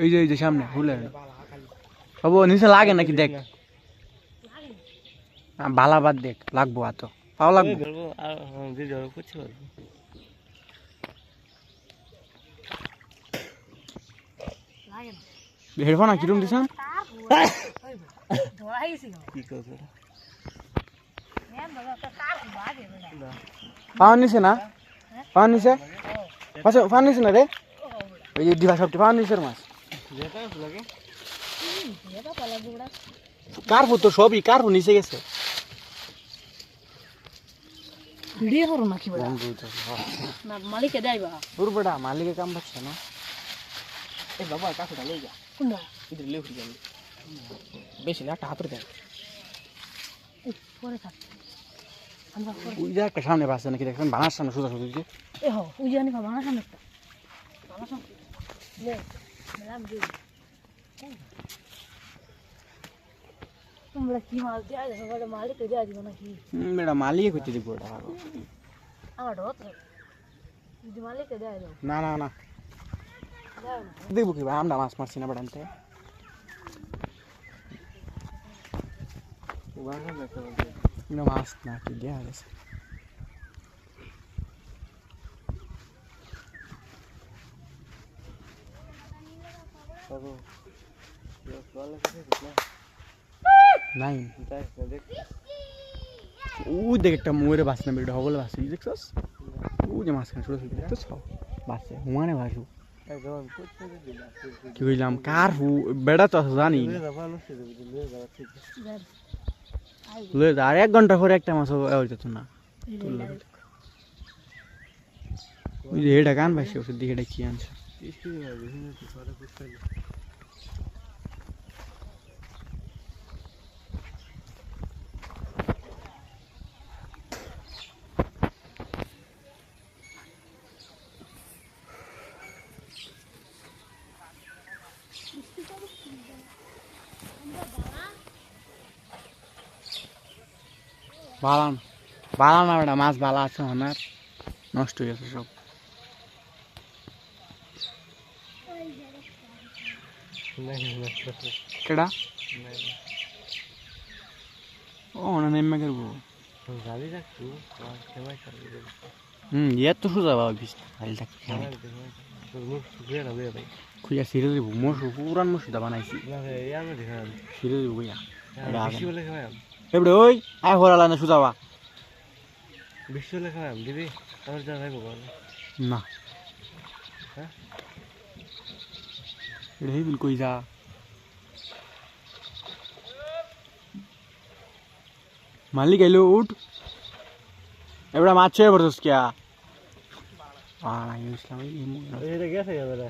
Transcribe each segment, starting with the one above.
এই যে সামনে ফুলে হবো নিচে লাগে নাকি দেখ বালা বাদ দেখ লাগবো এত পাও লাগবে হেডফোন কিরম দিছান পাওয়ার নিছে না পাওয়ার নিছে পাওয়ার নিছে না রে ওই যে দিবা সবটি পাওয়ার নিছে মাছ কারফু তো সবই কারফু নিচে গেছে ভিডিও করো নাকি বড় না মালিকে দেইবা পুরো বড় মালিকে কাম বাচ্চা না এ বাবা কাকুটা লই যা কোনটা ইধর লে উঠি যাবে বেশি না একটা হাতরে দেন পরে থাক আমরা ওই যে একটা সামনে বাসে নাকি দেখেন বানার সামনে সোজা সোজা দিকে এ হো ওই জানি বাবা না সামনে একটা বাবা সামনে লে মেলাম দি তোমরা কি মাল দিয়া যাবে বড় মালিকে দিয়া দিবা নাকি মেডা মালিকে কইতে দিব ওটা আমার ডট যদি মালিকে দিয়া দাও না না না দেখবো কি ভাই আমরা মাছ মারছি না বাড়ানতে মাছ না কি দেয়া গেছে নাই ওই দেখ একটা ময়ূরে বাস না বেরোটা হবলে বাসি দেখছস ওই যে মাঝখানে ছোট ছোট দেখছস বাসে হুমানে বাসু কি কইলাম কার বেড়া তো জানি আর 1 ঘন্টা পরে একটা মাছ হইতো না ওই যে এটা কান ভাইছে ওর দিকে এটা কি আনছে বালান বালা না বেটা মাছ বালা আছে ওনার নষ্ট হয়ে গেছে সব কেডা ও না নেমে করবো ইয়ে তো সোজা বাবা বিশ খালি থাকতে খুঁজা ছিঁড়ে দিব মশু পুরান মসুদা বানাইছি ছিঁড়ে দিব খুঁজা এবারে ওই আয় হরালা না সুজাবা বিশ্ব লেখা দিবি আমার যা যাইব না রে বিল কই যা মালিক এলো উঠ এবারে মাছ ছেড়ে পড়ছস কিয়া ইসলাম এটা গেছে এবারে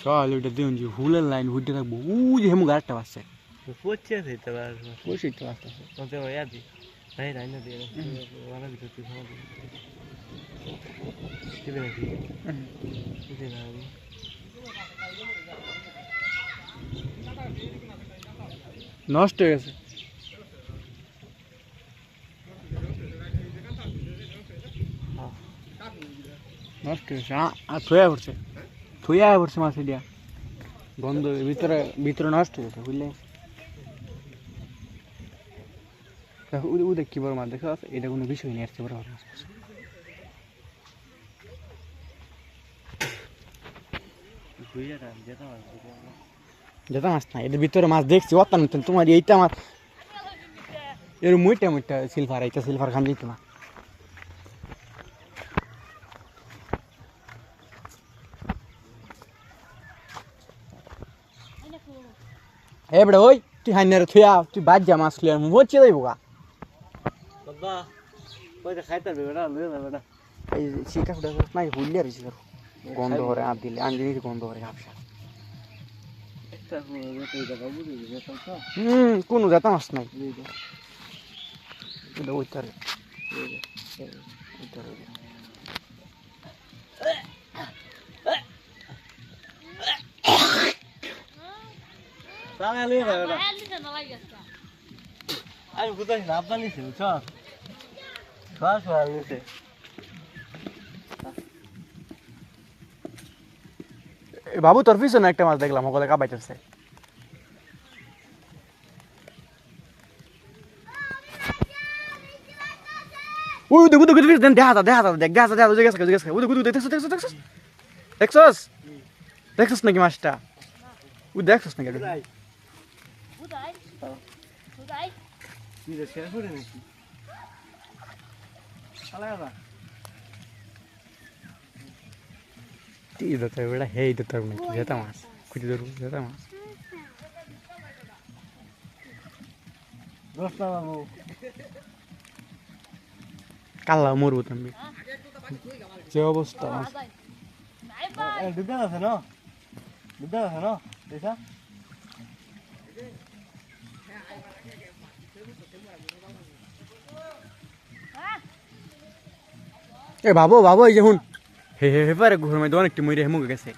চল ওইটা দিন যে হুলের লাইন হুইটে থাকবো ওই যে হেমু গাড়টা বাসছে পড়ছে দিতে পারছ বসে তো আসতেছে ওতে ইয়াদি নাই নাই না দিয়ে ওরা ভিতর তুই খাওয়া দিবি নাকি দিবি না নষ্ট হয়ে গেছে নষ্ট হয়ে গেছে আর থয়া পড়ছে মাছ দিয়া গন্ধ ভিতরে ভিতরে নষ্ট হয়ে গেছে বুঝলে ওদের কি বড় মাছ দেখো এটা কোনো বিষয় নেই আসছে বড় মাছ যেটা মাছ না এদের ভিতরে মাছ দেখছি অত্যান তোমার এইটা মাছ এর মুইটা সিলভার এইটা সিলভার খান দিত না এবারে ওই তুই হাইনারে থুয়া তুই বাদ যা মাছ লিয়ে মোচে যাইব গা বাবা ওই খাইতে বেটা লয়ে যাবে না এই চিকা ফুটা নাই হুলিয়া রইছে গন্ধ করে আপ দিলে আনলি গন্ধ করে হাফসা একটা তো জায়গা বুঝি যেটা তো কোনো জাতা মাছ নাই এটা ওইটারে ওইটারে সামনে লয়ে যাবে না আমি কোথায় না আপনার নিছি বুঝছো সর সর নিচে বাবু তোর পিছনে একটা মাছ দেখলাম ওগুলো কাবাইতেছে ওই দেখো দেখো দেখা দেখছস দেখছস নাকি মাছটা ওই দেখছস নাকি বুঝাই কি রে শেষ করে নাকি চালা এই দতে বড় হেই দতে নাকি যেটা মাছ খুঁজে ধরু যেটা মাছ দোস্তা বাবু কাল্লা মরবো তুমি যে অবস্থা মাছ দোকান আছে না দেখা এ বাবু বাবু এই যে হুন হে হে হে পারে ঘুরে মধ্যে অনেকটি মরে হেমুকে গেছে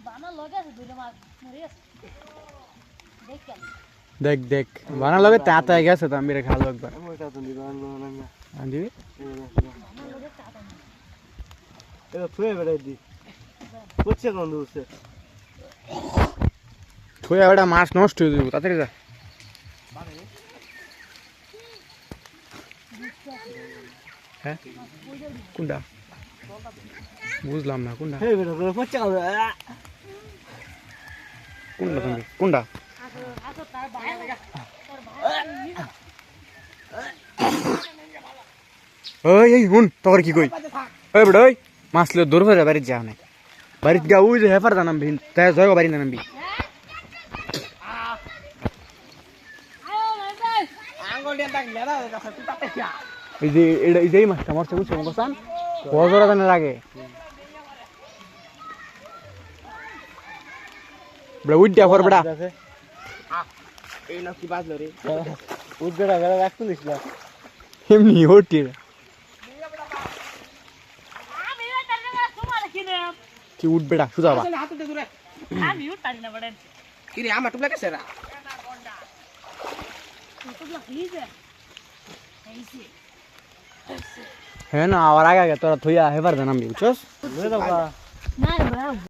বানা লগে আছে দুইটা মাছ মরে আছে দেখ কেন দেখ দেখ বানা লগে তাতা গেছে তো আমি রে খালো একবার ওইটা তো দিবান না আনদিবি বানা লগে চাটা না এটা থুয়ে বেড়াই দি কোচ্ছে কোন দূরছে থুই ওটা মাছ নষ্ট হয়ে যাবে তাড়াতাড়ি যা হ্যাঁ কোনটা বুঝলাম না কোনটা হে বেটা কোচ্ছে কোন কোনটা তুমি কোনটা আসো তার বাইরে ওই এই হুন তোর কি কই ওই বড় ওই মাছ লে দূর হয়ে বাড়ি যাও না বাড়ি গা ওই যে হেফার জানাম ভিন তাই জয় বাড়ি জানাম বি এই যে এই যে মাছটা মরছে বুঝছো মকসান বজরা জানা লাগে বড় উইডা পর বড়া এই না কি বাজলো রে উদ্গড়া গড়া রাখতো দিস না এমনি ওটি আমি তার না তোমার কিনে কি উঠবেড়া সুজা বা আমি উঠারি না বড় কি রে আমা টুপলা কেসেরা তো লাগিছে এইছে হ্যাঁ না আবার আগে তোরা থইয়া হেফার জানাম বি বুঝছস রে বাবা না রে